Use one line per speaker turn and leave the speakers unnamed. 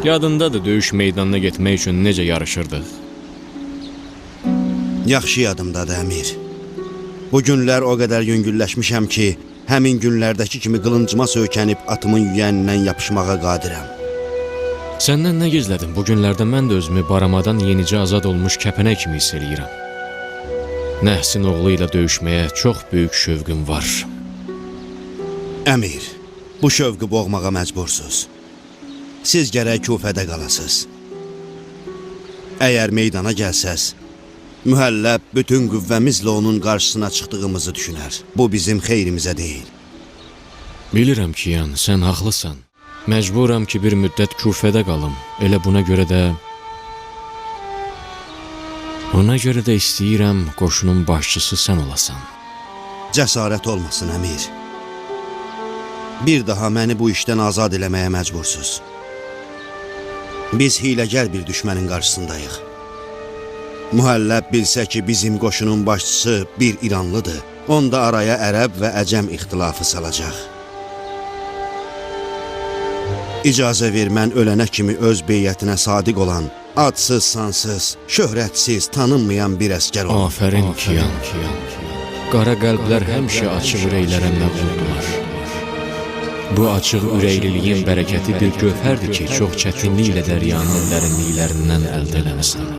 Yadındadır döyüş meydanına getmək üçün necə yarışırdıq?
Yaxşı yadımdadır, əmir. Bu günlər o qədər yüngülləşmişəm ki, həmin günlərdəki kimi qılıncıma söykənib atımın yüyənindən yapışmağa qadirəm.
Səndən nə gizlədim? Bu günlərdə mən də özümü baramadan yenicə azad olmuş kəpənək kimi hiss eləyirəm. Nəhsin oğlu ilə döyüşməyə çox böyük şövqüm var.
Əmir, bu şövqü boğmağa məcbursuz. Siz gərək Kufədə qalasız. Əgər meydana gəlsəz, mühəlləb bütün qüvvəmizlə onun qarşısına çıxdığımızı düşünər. Bu bizim xeyrimizə deyil.
Bilirəm ki, Yan, sən haqlısan. Məcburam ki, bir müddət Kufədə qalım. Elə buna görə də... Ona görə də istəyirəm qoşunun başçısı sən olasan.
Cəsarət olmasın, əmir. Bir daha məni bu işdən azad eləməyə məcbursuz. Biz hiləgər bir düşmənin qarşısındayıq. Mühəlləb bilsə ki, bizim qoşunun başçısı bir İranlıdır, onda araya ərəb və əcəm ixtilafı salacaq. İcazə ver, mən ölənə kimi öz beyyətinə sadiq olan, adsız, sansız, şöhrətsiz, tanınmayan bir əskər olun.
Afərin Kiyan. Qara qəlblər həmişə açıq ürəklərə məğlublar. Bu açıq ürəkliliyin bərəkəti bir gövhərdir ki, çox çətinliklə dəryanın dərinliklərindən əldə eləməsən.